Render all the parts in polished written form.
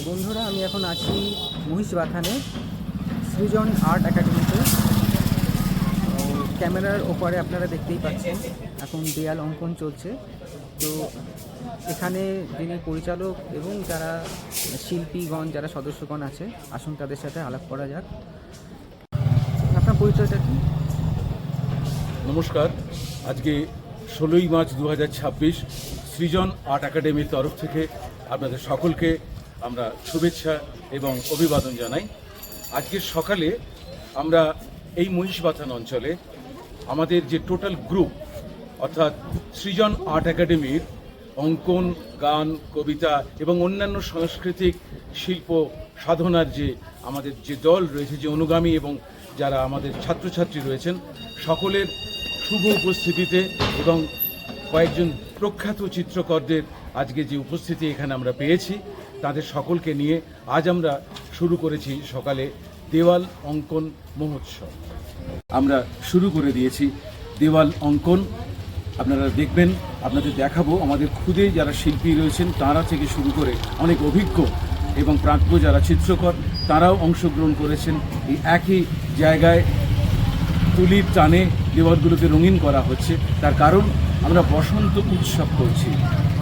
বন্ধুরা, আমি এখন আছি মহিষবাথানে সৃজন আর্ট একাডেমিতে। ক্যামেরার ওপরে আপনারা দেখতেই পাচ্ছেন এখন দেয়াল অঙ্কন চলছে। তো এখানে যিনি পরিচালক এবং যারা শিল্পীগণ, যারা সদস্যগণ আছে, আসুন তাদের সাথে আলাপ করা যাক। আপনার পরিচয়টা কি? নমস্কার। আজকে 16ই মার্চ 2026 সৃজন আর্ট একাডেমির তরফ থেকে আপনাদের সকলকে আমরা শুভেচ্ছা এবং অভিবাদন জানাই। আজকের সকালে আমরা এই মহিষবাথান অঞ্চলে আমাদের যে টোটাল গ্রুপ অর্থাৎ সৃজন আর্ট একাডেমির অঙ্কন, গান, কবিতা এবং অন্যান্য সাংস্কৃতিক শিল্প সাধনার যে আমাদের যে দল রয়েছে, যে অনুগামী এবং যারা আমাদের ছাত্রছাত্রী রয়েছেন, সকলের শুভ উপস্থিতিতে এবং কয়েকজন প্রখ্যাত চিত্রকরদের আজকে যে উপস্থিতি এখানে আমরা পেয়েছি, তাদের সকলকে নিয়ে আজ আমরা শুরু করেছি সকালে দেওয়াল অঙ্কন মহোৎসব। আমরা শুরু করে দিয়েছি দেওয়াল অঙ্কন। আপনারা দেখবেন, আপনাদের দেখাবো আমাদের খুদে যারা শিল্পী রয়েছেন তারা থেকে শুরু করে অনেক অভিজ্ঞ এবং প্রাজ্ঞ যারা চিত্রকর, তারাও অংশগ্রহণ করেছেন। এই একই জায়গায় তুলির টানে দেওয়ালগুলোকে রঙিন করা হচ্ছে। তার কারণ আমরা বসন্ত উৎসব করছি,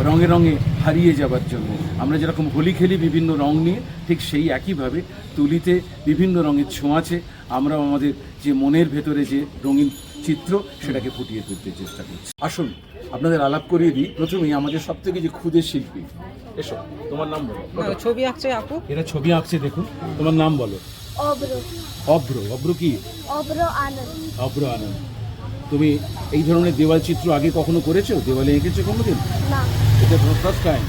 রঙে রঙে হারিয়ে যাবার জন্য। আমরা যেরকম হোলি খেলি বিভিন্ন রং নিয়ে, ঠিক সেই একইভাবে তুলিতে বিভিন্ন রঙের ছোঁয়াচে আমরাও আমাদের যে মনের ভেতরে যে রঙিন চিত্র, সেটাকে ফুটিয়ে তুলতে চেষ্টা করছি। আসুন আপনাদের আলাপ করিয়ে দিই। প্রথমেই আমাদের সব থেকে যে ক্ষুদে শিল্পী, এসো, তোমার নাম বলো। ছবি আঁকছে আপু, এরা ছবি আঁকছে, দেখুন। তোমার নাম বলো। অব্র। অব্র। অব্র কি? অব্র আনন্দ। অব্র আনন্দ। তুমি এই ধরনের দেওয়াল চিত্র আগে কখনো করেছো? দেওয়ালে এঁকেছো কোনোদিন? না। এটা তোমার ফার্স্ট টাইম?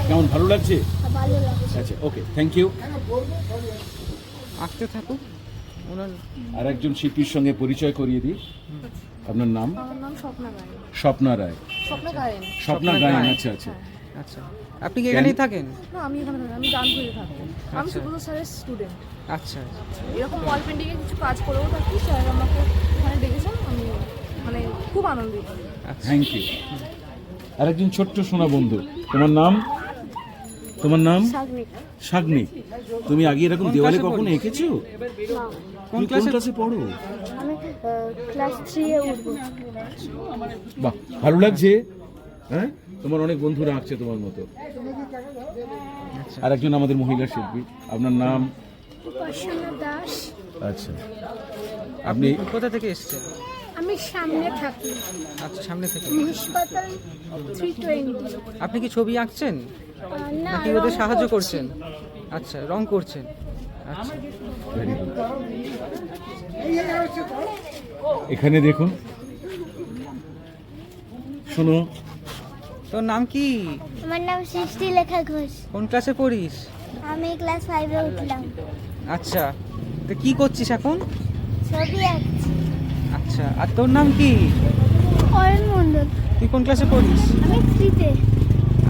কেমন, ভালো লাগছে? ভালো লাগছে। আচ্ছা, ওকে, থ্যাংক ইউ। আঁকতে থাকুক। ওনার আর একজন শিল্পীর সঙ্গে পরিচয় করিয়ে দিই। আপনার নাম? আমার নাম স্বপ্না গায়েন। স্বপ্না রায়। স্বপ্না গায়েন। স্বপ্না গায়েন। আচ্ছা আচ্ছা। আচ্ছা, আপনি কি এখানেই থাকেন? না, আমি এখানে থাকি, আমি গানপুরে থাকি। আমি আচ্ছা। সুব্রত স্যারের স্টুডেন্ট। আচ্ছা, এরকম ওয়াল পেন্টিংয়ে কিছু কাজ করেও থাকি। স্যার আমাকে এখানে ডেকেছেন, আমি মানে খুব আনন্দিত। আচ্ছা। Thank you. আর একজন ছোট্ট সোনা বন্ধু, তোমার নাম? তোমার নাম? সাগনিক। সাগনিক। তুমি আগে এরকম কোন দেওয়ালে ক্লাসে কখনো পড়ো? এঁকেছো? না, তুমি কোন ক্লাসে পড়ো? আমি ক্লাস 3 এ উঠবো। বাহ, ভালো লাগছে। হ্যাঁ, তোমার অনেক বন্ধুরা আঁকছে তোমার মতো। আচ্ছা। আর একজন আমাদের মহিলা শিল্পী, আপনার নাম? উপাসনা দাস। আচ্ছা, আপনি আপনি কোথা থেকে এসেছেন? আমি সামনে থাকি, আচ্ছা, সামনে থেকে। হাসপাতাল 320। আপনি কি ছবি আঁকছেন না, নাকি ওদের সাহায্য করছেন? আচ্ছা, রং করছেন। আচ্ছা, very good. এখানে দেখুন, শোনো। তোর নাম কি? আমার নাম সৃষ্টি লেখা ঘোষ। কোন ক্লাসে পড়িস? আমি ক্লাস 5 এ উঠলাম। আচ্ছা, তো কি করছিস এখন? ছবি আঁকছি। আচ্ছা, আর তোর নাম কি? অরুণ মণ্ডল। তুই কোন ক্লাসে পড়িস? আমি 3 তে।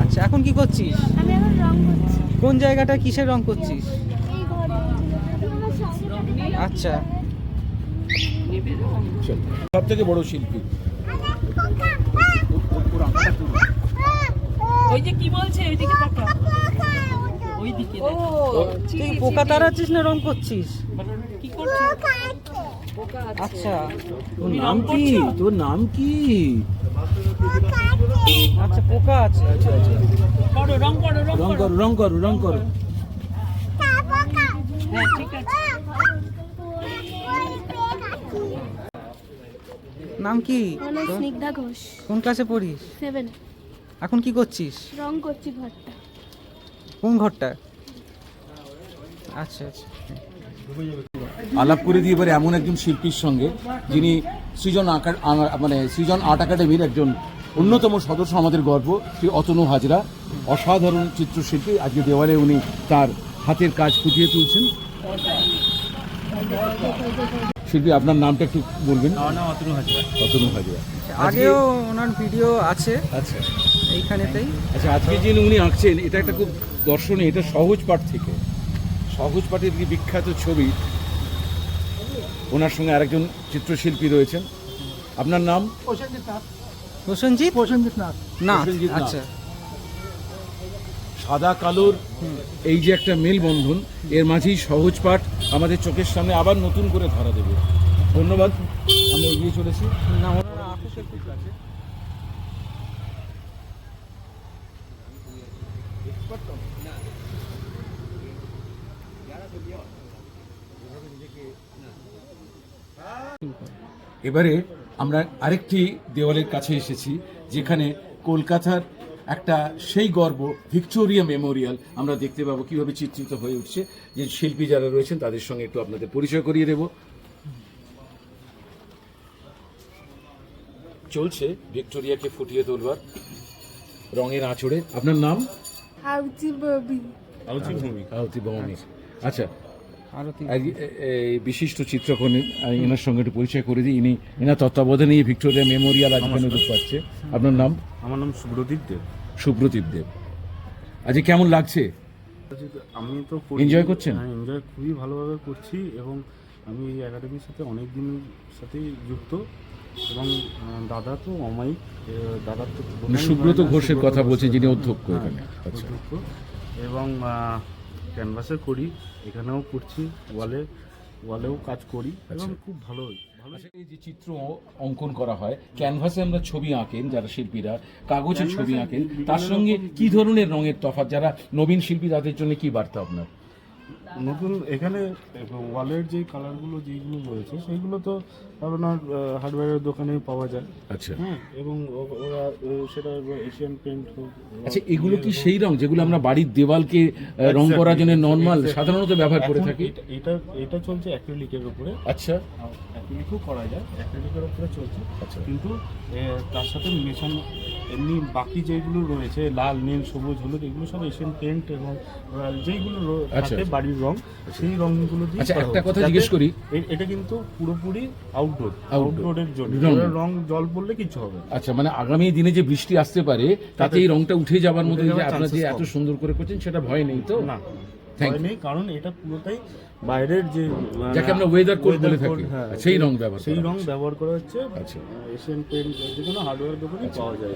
আচ্ছা, এখন কি করছিস? আমি এখন রং করছি। কোন জায়গাটা কিসের রং করছিস? এই ঘরে আমার সামনে। আচ্ছা, সব থেকে বড় শিল্পী। ওই যে কি বলছে ওইদিকে তাকা, ওইদিকে দেখ। তুই পোকা তাড়াচ্ছিস না রং করছিস? কি করছিস? আচ্ছা, তোর নাম কি? তোর নাম কি? আচ্ছা, পোকা আছে। আচ্ছা আচ্ছা, করো, রং করো, রং রং করো। করো, রং করো, রং করো। হ্যাঁ, ঠিক আছে। নাম কি? আমার নাম তোর? স্নিগ্ধা ঘোষ। কোন ক্লাসে পড়িস? 7। এখন কি করছিস? রং করছি ঘরটা। কোন ঘরটা? আচ্ছা আচ্ছা। আলাপ করে দিয়ে এবারে এমন একজন শিল্পীর সঙ্গে, যিনি সৃজন মানে সৃজন আর্ট একাডেমির একজন অন্যতম সদস্য, আমাদের গর্ব, শ্রী অতনু হাজরা। অসাধারণ চিত্রশিল্পী। আজকে দেওয়ালে উনি তার হাতের কাজ ফুটিয়ে তুলছেন। শিল্পী, আপনার নামটা একটু বলবেন? আমার নাম অতনু হাজরা। অতনু হাজরা। আগেও ওনার ভিডিও আছে আচ্ছা এইখানেতেই। আচ্ছা, আজকে যে উনি আঁকছেন, এটা একটা খুব দর্শনীয়। এটা সহজ পাঠ থেকে, সহজ পাঠের যে বিখ্যাত ছবি। ওনার সঙ্গে আরেকজন চিত্রশিল্পী রয়েছেন। আপনার নাম? প্রসেনজিৎ? প্রসেনজিৎ না, নাথ। আচ্ছা। সাদা কালোর এই যে একটা মেলবন্ধন, এর মাঝেই সহজ পাঠ আমাদের চোখের সামনে আবার নতুন করে ধরা দেবে। ধন্যবাদ, আমরা এগিয়ে চলেছি। না ওনারা আকুশে খুব কাছে। এবারে আমরা আরেকটি দেওয়ালের কাছে এসেছি, যেখানে কলকাতার একটা সেই গর্ব ভিক্টোরিয়া মেমোরিয়াল আমরা দেখতে পাবো কিভাবে চিত্রিত হয়ে উঠছে। যে শিল্পী যারা রয়েছেন তাদের সঙ্গে একটু আপনাদের পরিচয় করিয়ে দেব। চলছে ভিক্টোরিয়াকে ফুটিয়ে তুলবার রঙের আঁচড়ে। আপনার নাম? আউচি ববি। আহতি ভৌমিক। আচ্ছা, আরতি এই বিশিষ্ট চিত্রকর্মী, এনার সঙ্গে একটু পরিচয় করে দিই। এনার তত্ত্বাবধানে এই ভিক্টোরিয়া মেমোরিয়াল আজ এখানে রূপ পাচ্ছে। আপনার নাম? আমার নাম সুব্রদীপ দেব। সুব্রদীপ দেব। আজ কেমন লাগছে? আমি তো Enjoy করছেন? হ্যাঁ, এনজয় খুবই ভালোভাবে করছি এবং আমি এই একাডেমির সাথে অনেক দিনের সাথেই যুক্ত এবং দাদা তো অমায়িক, দাদার তো মানে সুব্রত ঘোষের কথা বলছেন, যিনি অধ্যক্ষ হ্যাঁ, এখানে। আচ্ছা, অধ্যক্ষ। এবং ক্যানভাসে করি, এখানেও করছি, ওয়ালেও কাজ করি এবং খুব ভালো। আচ্ছা, এই যে চিত্র অঙ্কন করা হয়, ক্যানভাসে আমরা ছবি আঁকেন যারা শিল্পীরা, কাগজে ছবি আঁকেন, তার সঙ্গে কি ধরনের রঙের তফাৎ? যারা নবীন শিল্পী তাদের জন্য কি বার্তা আপনার? নতুন এখানে ওয়ালের যে কালারগুলো যেগুলো রয়েছে সেইগুলো তো আপনার হার্ডওয়্যারের দোকানে পাওয়া যায়। আচ্ছা, হ্যাঁ, এবং ওরা সেটা এশিয়ান পেন্ট হোক। আচ্ছা, এগুলো কি সেই রং যেগুলো আমরা বাড়ির দেওয়ালকে রং করার জন্য নর্মাল সাধারণত ব্যবহার করে এখন থাকি? এটা চলছে অ্যাক্রিলিকের উপরে। আচ্ছা, অ্যাক্রিলিকও করা যায়, অ্যাক্রিলিকের উপরে চলছে। আচ্ছা, কিন্তু তার সাথে মেশানো এমনি বাকি যেগুলো রয়েছে লাল, নীল, সবুজ, হলুদ, এগুলো সব এশিয়ান পেন্ট এবং যেইগুলো আচ্ছা, থাকে বাড়ির রং, সেই রংগুলো দিয়ে আচ্ছা, করা একটা হচ্ছে। কথা যাতে জিজ্ঞেস করি। এটা কিন্তু পুরোপুরি আউটডোরের জন্য। রং। রং জল পড়লে কিছু হবে না। আচ্ছা, মানে আগামী দিনে যে বৃষ্টি আসতে পারে তাতে এই রংটা উঠে যাবার মতো, উঠে যে যাওয়ার আপনারা যে chances এত কম। সুন্দর করে করছেন সেটা ভয় নেই তো? না, Thank ভয় you. নেই, কারণ এটা পুরোটাই বাইরের যে যাকে আমরা weather code বলে থাকি, হ্যাঁ, সেই রং ব্যবহার সেই করা রং হচ্ছে। ব্যবহার করা হচ্ছে। আচ্ছা, এশিয়ান পেন্ট যে কোনো হার্ডওয়্যার দোকানে পাওয়া যায়।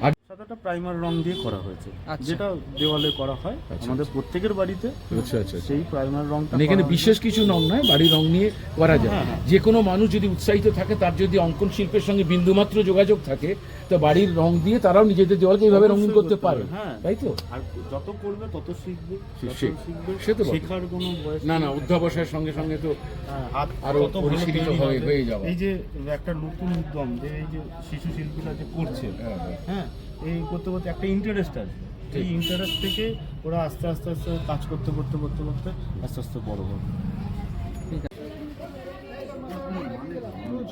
আর সাদাটা প্রাইমার রং দিয়ে করা হয়েছে, আচ্ছা। যেটা দেওয়ালে করা হয় আমাদের প্রত্যেকের বাড়িতে। আচ্ছা, আচ্ছা, সেই প্রাইমার রংটা মানে এখানে করা হয়েছে। বিশেষ কিছু রং নয়, বাড়ির রং নিয়ে করা যায়। হ্যাঁ, হ্যাঁ। যে কোনো মানুষ যদি উৎসাহিত থাকে, তার যদি অঙ্কন শিল্পের সঙ্গে বিন্দুমাত্র যোগাযোগ থাকে, তো বাড়ির রং দিয়ে তারাও নিজেদের দেওয়ালকে এইভাবে রঙিন অবশ্যই করতে পারে, হ্যাঁ। তাই তো? আর যত করবে তত শিখবে, যত শিখ- শিখবে, সে তো বটে। শেখার কোনো বয়স না, নেই। না, অধ্যাবসায়ের সঙ্গে সঙ্গে তো হ্যাঁ, হাত আরো তত ভালো পরিশীলিত তৈরি হবে। হয়ে যাওয়া। এই যে একটা নতুন উদ্যম, যে এই যে শিশু শিল্পীরা যে করছে, হ্যাঁ, এই করতে করতে একটা ইন্টারেস্ট আসবে। এই ইন্টারেস্ট থেকে ওরা আস্তে আস্তে আস্তে কাজ করতে করতে করতে করতে আস্তে আস্তে বড় হবে।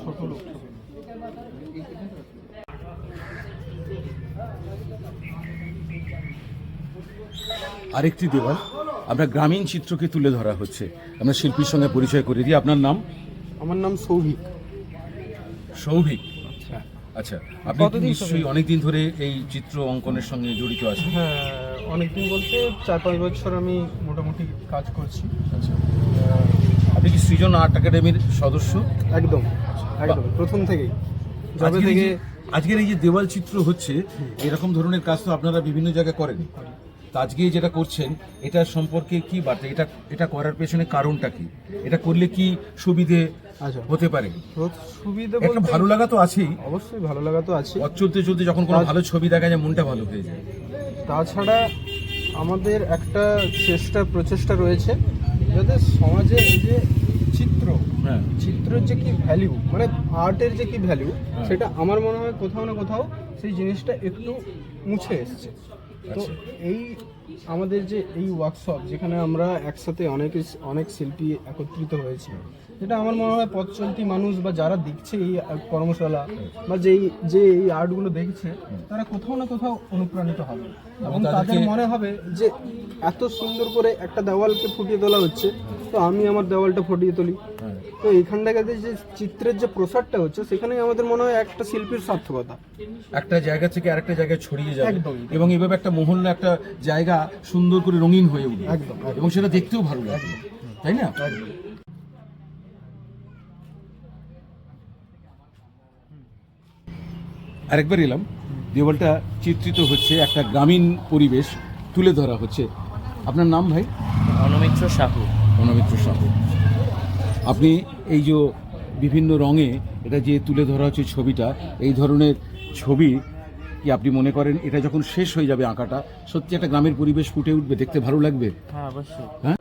ছোট লোক। আরেকটি দেওয়াল আমরা গ্রামীণ চিত্রকে তুলে ধরা হচ্ছে। আমরা শিল্পীর সঙ্গে পরিচয় করে দিই। আপনার নাম? আমার নাম সৌভিক। সৌভিক। আচ্ছা, আপনি কতদিন নিশ্চয়ই অনেকদিন ধরে এই চিত্র অঙ্কনের সঙ্গে জড়িত আছেন? হ্যাঁ, অনেকদিন বলতে 4-5 বছর আমি মোটামুটি কাজ করছি। আচ্ছা, আপনি কি সৃজন আর্ট একাডেমির সদস্য? একদম একদম প্রথম থেকেই, যবে আজকের এই থেকে যে- আজকের এই যে দেওয়াল চিত্র হচ্ছে, এরকম ধরনের কাজ তো আপনারা বিভিন্ন জায়গায় করেন। তো আজকে যেটা করছেন, এটা সম্পর্কে কি বার্তা? এটা করার পেছনে কারণটা কি? এটা করলে কি সুবিধে আচ্ছা, হতে পারে? সুবিধা একটা বলতে ভালো লাগা তো আছেই, অবশ্যই ভালো লাগা তো আছে। পথ চলতে চলতে যখন কোনো ভালো ছবি দেখা যায়, মনটা ভালো হয়ে যায়। তাছাড়া আমাদের একটা প্রচেষ্টা রয়েছে যাতে সমাজে এই যে হ্যাঁ, চিত্রের যে কি ভ্যালু, মানে আর্টের যে কি ভ্যালু, সেটা আমার মনে হয় কোথাও না কোথাও সেই জিনিসটা একটু মুছে এসছে। তো এই আমাদের যে এই ওয়ার্কশপ, যেখানে আমরা একসাথে অনেক শিল্পী একত্রিত হয়েছি, যেটা আমার মনে হয় পথ চলতি মানুষ বা যারা দেখছে এই কর্মশালা বা যে এই আর্টগুলো দেখছে, তারা কোথাও না কোথাও অনুপ্রাণিত হবে এবং তাদের মনে হবে যে এত সুন্দর করে একটা দেওয়ালকে ফুটিয়ে তোলা হচ্ছে, তো আমি আমার দেওয়ালটা ফুটিয়ে তুলি। তো এইখান থেকে যে চিত্রের যে প্রসারটা হচ্ছে, সেখানেই আমাদের মনে হয় একটা শিল্পীর সার্থকতা। একটা জায়গা থেকে আরেকটা জায়গায় ছড়িয়ে যাবে একদম। এবং এভাবে একটা মহল্লা, একটা জায়গা সুন্দর করে রঙিন হয়ে উঠবে, একদম। এবং সেটা দেখতেও ভালো লাগবে, তাই না? আরেকবার এলাম, দেওয়ালটা চিত্রিত হচ্ছে একটা গ্রামীণ পরিবেশ, তুলে ধরা হচ্ছে। আপনার নাম ভাই? অনমিত্র সাহু। অনমিত্র সাহু, আপনি এই যে বিভিন্ন রঙে এটা যে তুলে ধরা হচ্ছে ছবিটা, এই ধরনের ছবি কি আপনি মনে করেন এটা যখন শেষ হয়ে যাবে আঁকাটা, সত্যি একটা গ্রামের পরিবেশ ফুটে উঠবে, দেখতে ভালো লাগবে? হ্যাঁ অবশ্যই। হ্যাঁ,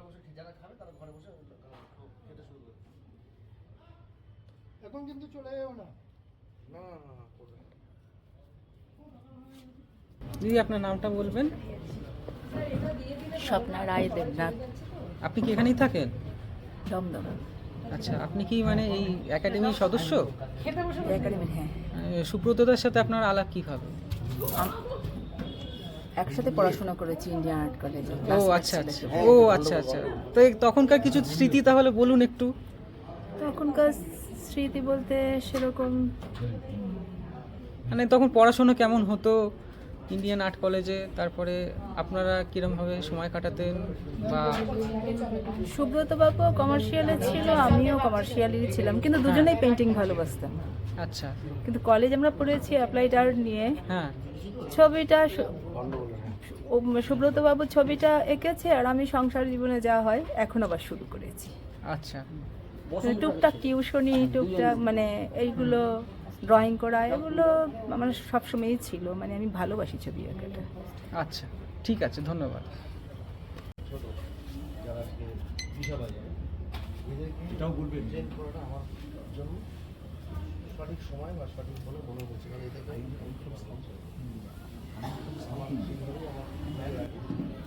দিদি আপনার নামটা বলবেন? স্বপ্না রায় দেবনাথ, আপনি কি এখানেই থাকেন? দমদম আচ্ছা, আপনি কি মানে এই একাডেমির সদস্য? একাডেমির। হ্যাঁ, সুব্রতদার সাথে আপনার আলাপ কিভাবে? একসাথে পড়াশোনা করেছি ইন্ডিয়ান আর্ট কলেজে। ও আচ্ছা আচ্ছা, ও আচ্ছা আচ্ছা। তো এই তখনকার কিছু স্মৃতি তাহলে বলুন একটু। তখনকার স্মৃতি বলতে সেরকম মানে তখন পড়াশোনা কেমন হতো ইন্ডিয়ান আর্ট কলেজে? তারপরে আপনারা কিরমভাবে সময় কাটাতেন? বা সুব্রত বাবু কমার্শিয়ালে ছিল, আমিও কমার্শিয়ালেরই ছিলাম, কিন্তু দুজনেই পেন্টিং ভালোবাসতাম। আচ্ছা, কিন্তু কলেজ আমরা পড়েছি অ্যাপ্লাইড আর্ট নিয়ে। হ্যাঁ, ছবিটা সুব্রত বাবু ছবিটা এঁকেছে, আর আমি সংসার জীবনে যা হয় এখন আবার শুরু করেছি। আচ্ছা, মানে টুকটাক টিউশনি, টুকটাক মানে এইগুলো ড্রয়িং করা, এগুলো আমার সবসময়ই ছিল। মানে আমি ভালোবাসি ছবি আঁকাটা। আচ্ছা, ঠিক আছে, ধন্যবাদ। এটাও বলবেন যে আমার জন্য সঠিক সময় বা সঠিক বলে মনে করছে, কারণ এতে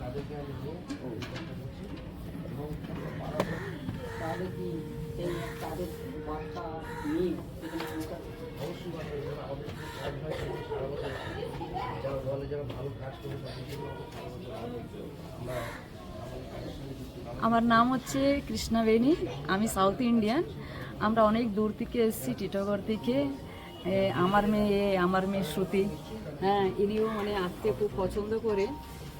তাদেরকে আমি এবং তাদের কি তাদের বার্তা নিয়ে অবশ্যই যারা দলে যারা ভালো কাজ করে তাদের জন্য আমরা আমার নাম হচ্ছে কৃষ্ণা বেনি, আমি সাউথ ইন্ডিয়ান। আমরা অনেক দূর থেকে এসেছি, টিটাগড় থেকে। আমার মেয়ে শ্রুতি, হ্যাঁ, ইনিও মানে আঁকতে খুব পছন্দ করে,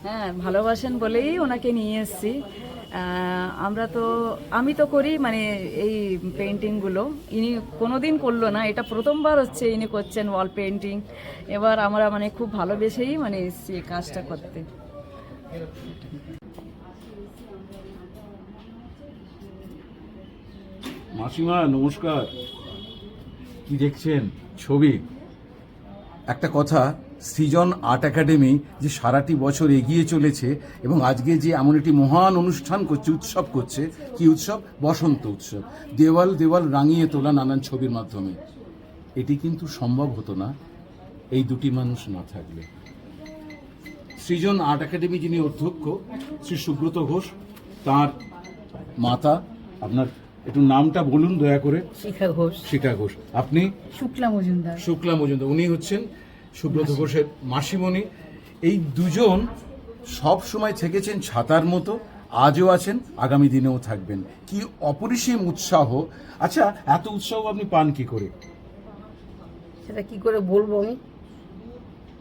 হ্যাঁ, ভালোবাসেন বলেই ওনাকে নিয়ে এসেছি। আমি তো করি মানে এই পেন্টিংগুলো, ইনি কোনোদিন করলো না, এটা প্রথমবার হচ্ছে ইনি করছেন ওয়াল পেন্টিং। এবার আমরা মানে খুব ভালোবেসেই মানে এসেছি এই কাজটা করতে। মাসিমা নমস্কার। কি দেখছেন? ছবি। একটা কথা, সৃজন আর্ট একাডেমি যে সারাটি বছর এগিয়ে চলেছে এবং আজকে যে এমন একটি মহান অনুষ্ঠান করছে, উৎসব করছে, কি উৎসব? বসন্ত উৎসব। দেওয়াল দেওয়াল রাঙিয়ে তোলা নানান ছবির মাধ্যমে। এটি কিন্তু সম্ভব হতো না এই দুটি মানুষ না থাকলে। সৃজন আর্ট একাডেমি যিনি অধ্যক্ষ শ্রী সুব্রত ঘোষ, তার মাতা, আপনার একটু নামটা বলুন দয়া করে। শিখা ঘোষ। শিখা ঘোষ। আপনি? শুক্লা মজুমদার। শুক্লা মজুমদার। উনি হচ্ছেন সুব্রত ঘোষের মাসিমণি। এই দুজন সব সময় থেকেছেন ছাতার মতো, আজও আছেন, আগামী দিনেও থাকবেন। কি অপরিসীম উৎসাহ! আচ্ছা, এত উৎসাহ আপনি পান কি করে? সেটা কি করে বলবো আমি?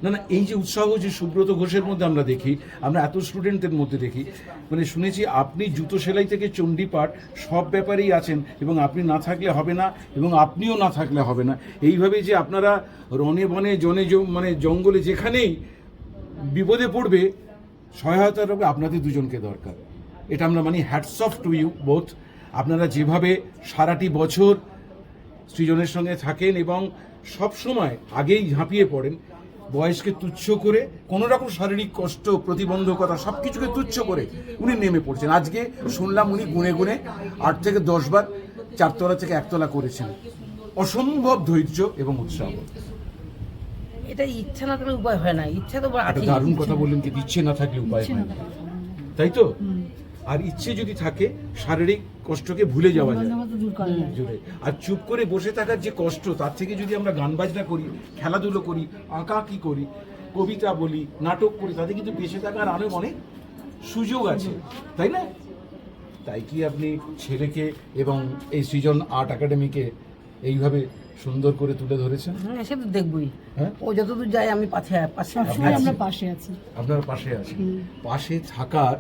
না, এই যে উৎসাহ যে সুব্রত ঘোষের মধ্যে আমরা দেখি, আমরা এত স্টুডেন্টদের মধ্যে দেখি, মানে শুনেছি আপনি জুতো সেলাই থেকে চণ্ডীপাঠ সব ব্যাপারেই আছেন, এবং আপনি না থাকলে হবে না, এবং আপনিও না থাকলে হবে না। এইভাবে যে আপনারা রনে বনে জনে মানে জঙ্গলে যেখানেই বিপদে পড়বে, সহায়তার হবে আপনাদের দুজনকে দরকার। এটা আমরা মানে hats off to you both. আপনারা যেভাবে সারাটি বছর সৃজনের সঙ্গে থাকেন এবং সব সময় আগেই ঝাঁপিয়ে পড়েন, বয়সকে তুচ্ছ করে, কোনো রকম শারীরিক কষ্ট, প্রতিবন্ধকতা সব কিছুকে তুচ্ছ করে উনি নেমে পড়ছেন। আজকে শুনলাম উনি গুনে গুনে 8 থেকে 10 বার 4 তলা থেকে 1 তলা করেছেন। অসম্ভব ধৈর্য এবং উৎসাহ। এটা ইচ্ছা না থাকলে উপায় হয় না, ইচ্ছা তো একটা দারুণ কথা বললেন, কি ইচ্ছে না থাকলে উপায় হয় না, তাই তো? আর ইচ্ছে যদি থাকে, শারীরিক কষ্টকে ভুলে যাওয়া যায়। আর চুপ করে বসে থাকার যে কষ্ট, তার থেকে যদি আমরা গান বাজনা করি, খেলাধুলো করি, আঁকাআঁকি করি, কবিতা বলি, নাটক করি, তাতে কিন্তু বেঁচে থাকার আরো অনেক সুযোগ আছে, তাই না? তাই কি আপনি ছেলেকে এবং এই সৃজন আর্ট একাডেমিকে এইভাবে সুন্দর করে তুলে ধরেছেন? হ্যাঁ, সে তো দেখবই। হ্যাঁ, ও যতদূর যায় আমি আমরা পাশে আছি। আপনার পাশে আছি। পাশে থাকার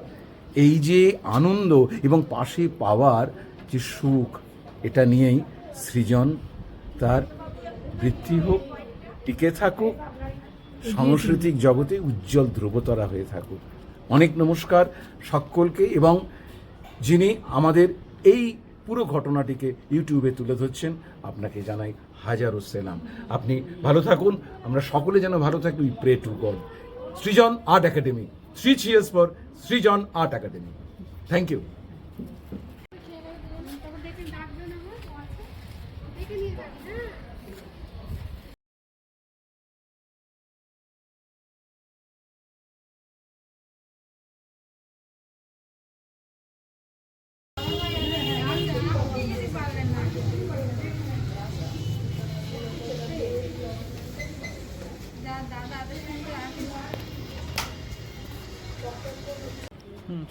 এই যে আনন্দ এবং পাশে পাওয়ার যে সুখ, এটা নিয়েই সৃজন তার বৃত্তি হোক, টিকে থাকুক, সাংস্কৃতিক জগতে উজ্জ্বল ধ্রুবতারা হয়ে থাকুক। অনেক নমস্কার সকলকে, এবং যিনি আমাদের এই পুরো ঘটনাটিকে ইউটিউবে তুলে ধরছেন আপনাকে জানাই হাজারো সেলাম। আপনি ভালো থাকুন, আমরা সকলে যেন ভালো থাকি। We pray to God. Srijan Art Academy, 3 cheers for Srijan Art Academy. Thank you.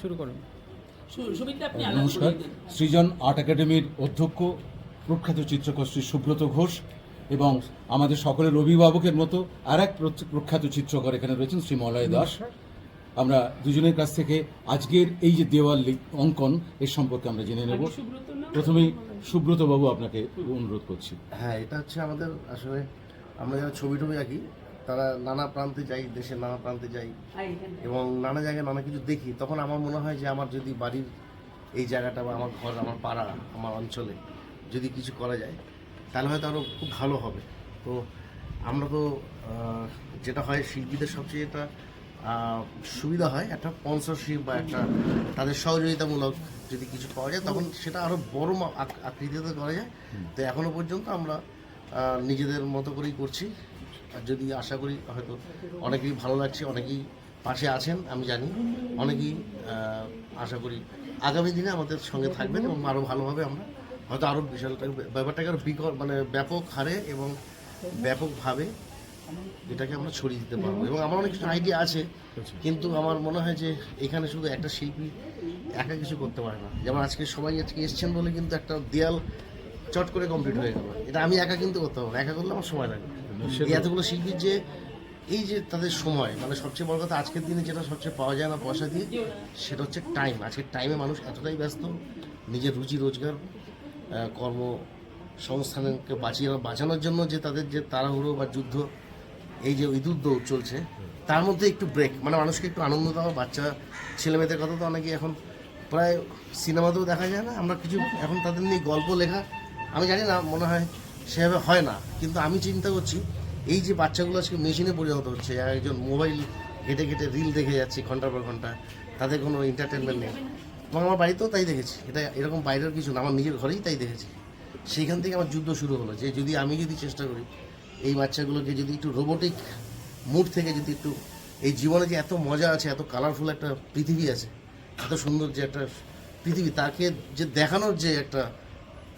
শুরু করুন। নমস্কার। সৃজন আর্ট একাডেমির অধ্যক্ষ প্রখ্যাত চিত্রকর শ্রী সুব্রত ঘোষ এবং আমাদের সকলের অভিভাবকের মতো আর এক প্রখ্যাত চিত্রকর এখানে রয়েছেন শ্রী মলয় দাস। আমরা দুজনের কাছ থেকে আজকের এই যে দেওয়াল অঙ্কন এর সম্পর্কে আমরা জেনে নেব। প্রথমেই সুব্রত বাবু আপনাকে অনুরোধ করছি। হ্যাঁ, এটা হচ্ছে আমাদের আসলে আমরা যারা ছবি টবি আঁকি তারা নানা প্রান্তে যাই, দেশের নানা প্রান্তে যাই এবং নানা জায়গায় নানা কিছু দেখি, তখন আমার মনে হয় যে আমার যদি বাড়ির এই জায়গাটা বা আমার ঘর, আমার পাড়া, আমার অঞ্চলে যদি কিছু করা যায় তাহলে হয়তো আরও খুব ভালো হবে। তো আমরা তো যেটা হয় শিল্পীদের সবচেয়ে এটা সুবিধা হয় একটা স্পন্সরশিপ বা একটা তাদের সহযোগিতামূলক যদি কিছু পাওয়া যায় তখন সেটা আরও বড় আকৃতিতে করা যায়। তো এখনও পর্যন্ত আমরা নিজেদের মতো করেই করছি, আর যদি আশা করি হয়তো অনেকেই ভালো লাগছে, অনেকেই পাশে আছেন আমি জানি, অনেকেই আশা করি আগামী দিনে আমাদের সঙ্গে থাকবেন এবং আরও ভালোভাবে আমরা হয়তো আরও ব্যাপারটাকে আরও মানে ব্যাপক হারে এবং ব্যাপকভাবে এটাকে আমরা ছড়িয়ে দিতে পারবো। এবং আমার অনেক কিছু আইডিয়া আছে, কিন্তু আমার মনে হয় যে এখানে শুধু একটা শিল্পী একা কিছু করতে পারে না। যেমন আজকে সবাই আজকে এসছেন বলে কিন্তু একটা দেয়াল চট করে কমপ্লিট হয়ে গেল, এটা আমি একা কিন্তু করতে পারবো না, একা করলে আমার সময় লাগবে। এতগুলো শিল্পীর যে এই যে তাদের সময়, মানে সবচেয়ে বড় কথা আজকের দিনে যেটা সবচেয়ে পাওয়া যায় না পয়সা দিয়ে, সেটা হচ্ছে টাইম। আজকের টাইমে মানুষ এতটাই ব্যস্ত নিজের রুচি রোজগার কর্মসংস্থানকে বাঁচানোর জন্য যে তাদের যে তাড়াহুড়ো বা যুদ্ধ, এই যে ইঁদুর দৌড় চলছে, তার মধ্যে একটু ব্রেক, মানে মানুষকে একটু আনন্দ দেওয়া। বাচ্চা ছেলেমেয়েদের কথা তো অনেকে এখন প্রায় সিনেমাতেও দেখা যায় না, আমরা কিছু এখন তাদের নিয়ে গল্প লেখা, আমি জানি না মনে হয় সেভাবে হয় না, কিন্তু আমি চিন্তা করছি এই যে বাচ্চাগুলো আজকে মেশিনে পরিণত হচ্ছে, একজন মোবাইল ঘেটে ঘেটে রিল দেখে যাচ্ছে ঘন্টার পর ঘন্টা, তাদের কোনো এন্টারটেনমেন্ট নেই। এবং আমার বাড়িতেও তাই দেখেছি, এটা এরকম বাইরের কিছু না, আমার নিজের ঘরেই তাই দেখেছি। সেইখান থেকে আমার যুদ্ধ শুরু হলো যে যদি আমি চেষ্টা করি এই বাচ্চাগুলোকে যদি একটু রোবোটিক মুড থেকে যদি একটু এই জীবনে যে এত মজা আছে, এত কালারফুল একটা পৃথিবী আছে, এত সুন্দর যে একটা পৃথিবী, তাকে যে দেখানোর যে একটা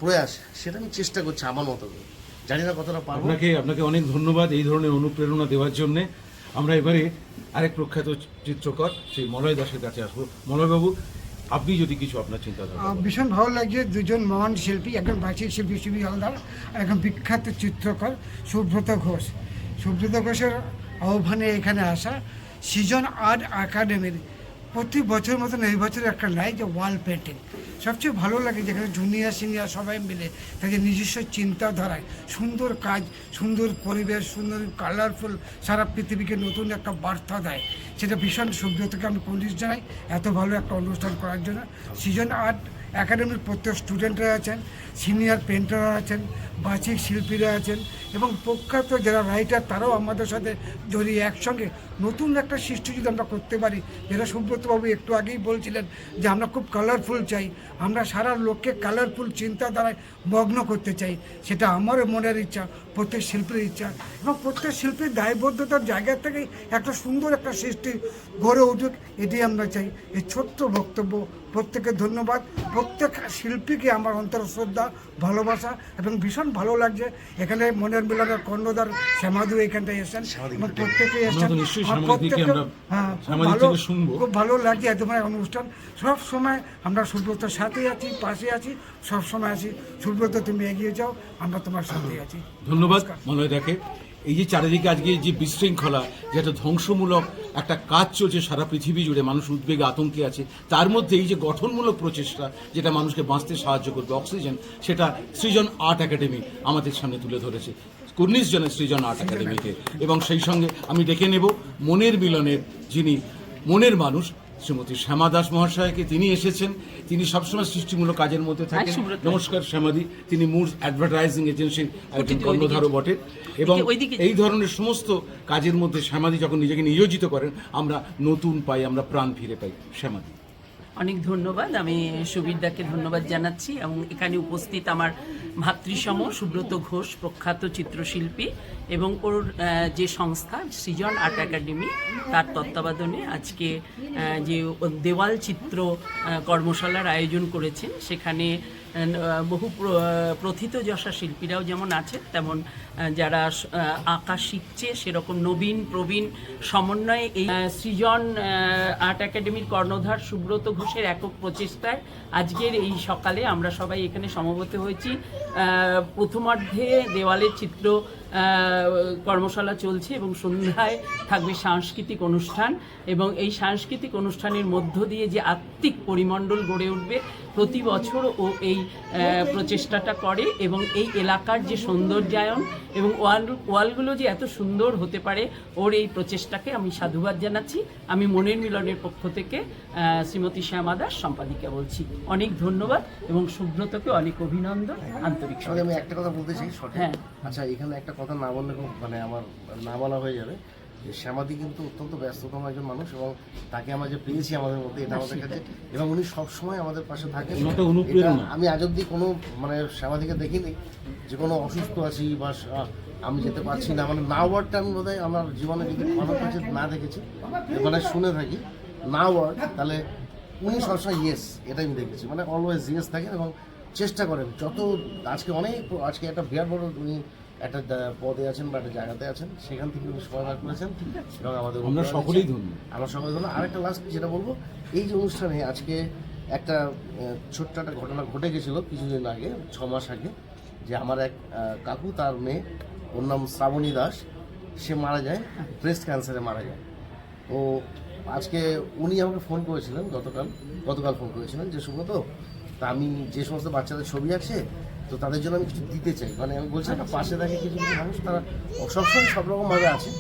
প্রয়াস, সেটা আমি চেষ্টা করছি আমার মতো করে। জানি না কতটা পারবো। আপনাকে অনেক ধন্যবাদ এই ধরনের অনুপ্রেরণা দেওয়ার জন্যে। আমরা এবারে আরেক প্রখ্যাত চিত্রকর সেই মলয় দাসের কাছে আসবো। মলয়বাবু, আপনি যদি কিছু আপনার চিন্তাধারা। ভীষণ ভালো লাগছে, দুজন মহান শিল্পী, একজন বাচিক শিল্পী শিবী হালদার আর একজন বিখ্যাত চিত্রকর সুব্রত ঘোষ। সুব্রত ঘোষের আহ্বানে এখানে আসা সৃজন আর্ট একাডেমির প্রতি বছর মতন এই বছর একটা নাই যে ওয়াল পেন্টিং। সবচেয়ে ভালো লাগে যেখানে জুনিয়র সিনিয়র সবাই মিলে তাদের নিজস্ব চিন্তাধারায় সুন্দর কাজ, সুন্দর পরিবেশ, সুন্দর কালারফুল সারা পৃথিবীকে নতুন একটা বার্তা দেয়। সেটা ভীষণ সুব্রতকে আমি কন্ডিশ জানাই এত ভালো একটা অনুষ্ঠান করার জন্য। সৃজন আর্ট একাডেমির প্রত্যেক স্টুডেন্টরা আছেন, সিনিয়র পেন্টাররা আছেন, বাচিক শিল্পীরা আছেন এবং প্রখ্যাত যারা রাইটার তারাও আমাদের সাথে জড়িয়ে একসঙ্গে নতুন একটা সৃষ্টি যদি আমরা করতে পারি, যেটা সুব্রতবাবু একটু আগেই বলছিলেন যে আমরা খুব কালারফুল চাই, আমরা সারা লোককে কালারফুল চিন্তাধারায় মগ্ন করতে চাই, সেটা আমার মনের ইচ্ছা, প্রত্যেক শিল্পীর ইচ্ছা এবং প্রত্যেক শিল্পীর দায়বদ্ধতার জায়গা থেকেই একটা সুন্দর একটা সৃষ্টি গড়ে উঠুক, এটি আমরা চাই। এই ছোট্ট বক্তব্য, প্রত্যেককে ধন্যবাদ, প্রত্যেক শিল্পীকে আমার অন্তর শ্রদ্ধা, ভালোবাসা এবং ভীষণ ভালো লাগছে এখানে মনের মিলনের কর্ণধার শ্যামাদু এখানটায় এসেছেন এবং প্রত্যেকে এসেছেন, খুব ভালো লাগছে। এত মানে অনুষ্ঠান সব সময় আমরা সুব্রতর সাথে আছি, পাশে আছি, সব সময় আছি। সুব্রত, তুমি এগিয়ে যাও, আমরা তোমার সাথে আছি। ধন্যবাদ মলয় দাকে। এই যে চারিদিকে আজকে যে বিশৃঙ্খলা, যে একটা ধ্বংসমূলক একটা কাজ চলছে সারা পৃথিবী জুড়ে, মানুষ উদ্বেগে আতঙ্কে আছে, তার মধ্যে এই যে গঠনমূলক প্রচেষ্টা যেটা মানুষকে বাঁচতে সাহায্য করবে, অক্সিজেন, সেটা সৃজন আর্ট একাডেমি আমাদের সামনে তুলে ধরেছে। 19 জনের সৃজন আর্ট একাডেমিকে। এবং সেই সঙ্গে আমি ডেকে নেব মনের মিলনের যিনি মনের মানুষ, শ্রীমতী শ্যামা দাস মহাশয়কে। তিনি এসেছেন, তিনি সবসময় সৃষ্টিমূলক কাজের মধ্যে থাকেন। নমস্কার শ্যামাদি। তিনি মুডস অ্যাডভার্টাইজিং এজেন্সির একজন কর্ণধারও বটেন এবং এই ধরনের সমস্ত কাজের মধ্যে শ্যামাদি যখন নিজেকে নিয়োজিত করেন আমরা নতুন পাই, আমরা প্রাণ ফিরে পাই। শ্যামাদি, অনেক ধন্যবাদ। আমি সুবীরদাকে ধন্যবাদ জানাচ্ছি এবং এখানে উপস্থিত আমার ভাতৃসম সুব্রত ঘোষ, প্রখ্যাত চিত্রশিল্পী, এবং ওর যে সংস্থা সৃজন আর্ট একাডেমি, তার তত্ত্বাবধানে আজকে যে দেওয়াল চিত্র কর্মশালার আয়োজন করেছেন, সেখানে বহু প্রথিতযশা শিল্পীরাও যেমন আছে, তেমন যারা আঁকা শিখছে সেরকম নবীন প্রবীণ সমন্বয়ে এই সৃজন আর্ট একাডেমির কর্ণধার সুব্রত ঘোষের একক প্রচেষ্টায় আজকের এই সকালে আমরা সবাই এখানে সমবেত হয়েছি। প্রথমার্ধে দেওয়ালের চিত্র কর্মশালা চলছে এবং সন্ধ্যায় থাকবে সাংস্কৃতিক অনুষ্ঠান, এবং এই সাংস্কৃতিক অনুষ্ঠানের মধ্য দিয়ে যে আত্মিক পরিমণ্ডল গড়ে উঠবে, প্রতি বছর ও এই প্রচেষ্টাটা করে এবং এই এলাকার যে সৌন্দর্যায়ন এবং ওয়ালগুলো যে এত সুন্দর হতে পারে, ওর এই প্রচেষ্টাকে আমি সাধুবাদ জানাচ্ছি। আমি মনের মিলনের পক্ষ থেকে শ্রীমতী শ্যামা দাস সম্পাদিকা বলছি। অনেক ধন্যবাদ এবং সুব্রতকে অনেক অভিনন্দন, আন্তরিক। আমি একটা কথা বলতে চাই সঠিক। হ্যাঁ, আচ্ছা, এখানে একটা কথা না বললে মানে আমার না বলা হয়ে যাবে। শ্যামাদি কিন্তু অত্যন্ত ব্যস্ততম একজন মানুষ এবং তাকে আমরা যে পেয়েছি আমাদের মধ্যে, এটা আমাদের কাছে, এবং উনি সবসময় আমাদের পাশে থাকেন। আমি আজ অব্দি কোনো মানে শ্যামাদিকে দেখিনি যে কোনো অসুস্থ আছি বা আমি যেতে পারছি না, মানে না ওয়ার্ডটা আমি বোধহয় আমার জীবনে যদি আমার কাছে না দেখেছি, মানে শুনে থাকি না ওয়ার্ড, তাহলে উনি সবসময় ইয়েস, এটাই আমি দেখেছি, মানে অলওয়েজ ইয়েস থাকেন এবং চেষ্টা করেন যত। আজকে একটা বিরাট বড় উনি একটা পদে আছেন বা একটা জায়গাতে আছেন, সেখান থেকে উনি সময় বার করেছেন এবং আমাদের আমরা সকলেই ধন্য। আমরা সকলেই ধন্য। আরেকটা লাস্ট যেটা বলবো, এই যে অনুষ্ঠানে আজকে একটা ছোট্ট একটা ঘটনা ঘটে গেছিলো কিছুদিন আগে, 6 মাস আগে, যে আমার এক কাকু, তার মেয়ে, ওর নাম শ্রাবণী দাস, সে মারা যায়, ব্রেস্ট ক্যান্সারে মারা যায়। তো আজকে উনি আমাকে ফোন করেছিলেন, গতকাল ফোন করেছিলেন যে সুব্রত, তা আমি যে সমস্ত বাচ্চাদের ছবি আছে, তো তাদের জন্য আমি কিছু দিতে চাই। মানে আমি বলছি না, পাশে থাকে কিছু কিছু মানুষ, তারা সবসময় সব রকমভাবে আছে।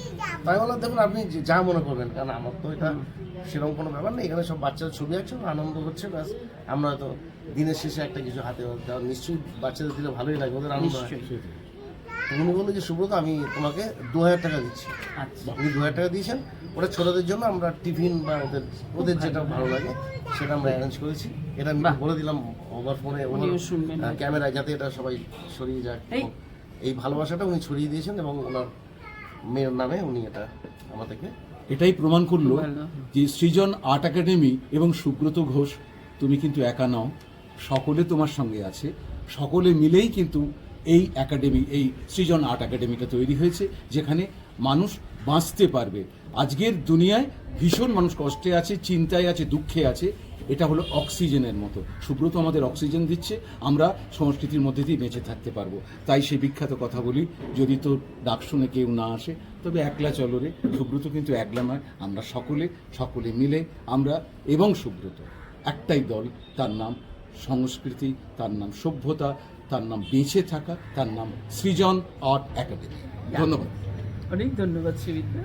তাই বললাম দেখুন আপনি যা মনে করবেন, কারণ আমার তো এটা সেরকম কোনো ব্যাপার নেই, এখানে সব বাচ্চাদের ছবি আছে, আনন্দ হচ্ছে, ব্যাস। আমরা হয়তো দিনের শেষে একটা কিছু হাতে দেওয়া নিশ্চয়ই বাচ্চাদের দিলে ভালোই লাগে, ওদের আনন্দ হয়। উনি বললেন যে সুব্রত, আমি তোমাকে 2000 টাকা দিচ্ছি। উনি 2000 টাকা দিয়েছেন, ওটা ছোটদের জন্য আমরা টিফিন বা ওদের যেটা ভালো লাগে সেটা আমরা অ্যারেঞ্জ করেছি। এটা আমি বলে দিলাম ওভার ফোনে, ক্যামেরায়, যাতে এটা সবাই ছড়িয়ে যায়। এই ভালোবাসাটা উনি ছড়িয়ে দিয়েছেন এবং ওনার মেয়ের নামে উনি এটা আমাদেরকে, এটাই প্রমাণ করলো যে সৃজন আর্ট একাডেমি এবং সুব্রত ঘোষ, তুমি কিন্তু একা নও, সকলে তোমার সঙ্গে আছে। সকলে মিলেই কিন্তু এই একাডেমি, এই সৃজন আর্ট একাডেমিটা তৈরি হয়েছে, যেখানে মানুষ বাঁচতে পারবে। আজকের দুনিয়ায় ভীষণ মানুষ কষ্টে আছে, চিন্তায় আছে, দুঃখে আছে। এটা হলো অক্সিজেনের মতো। সুব্রত আমাদের অক্সিজেন দিচ্ছে, আমরা সংস্কৃতির মধ্যে দিয়ে বেঁচে থাকতে পারবো। তাই সেই বিখ্যাত কথা বলি, যদি তোর ডাক শুনে কেউ না আসে তবে একলা চলো রে। সুব্রত কিন্তু একলা নয়, আমরা সকলে মিলে, আমরা এবং সুব্রত একটাই দল। তার নাম সংস্কৃতি, তার নাম সভ্যতা, তার নাম বেঁচে থাকা, তার নাম সৃজন আর্ট একাডেমি। ধন্যবাদ। অনেক ধন্যবাদ সুবিধা।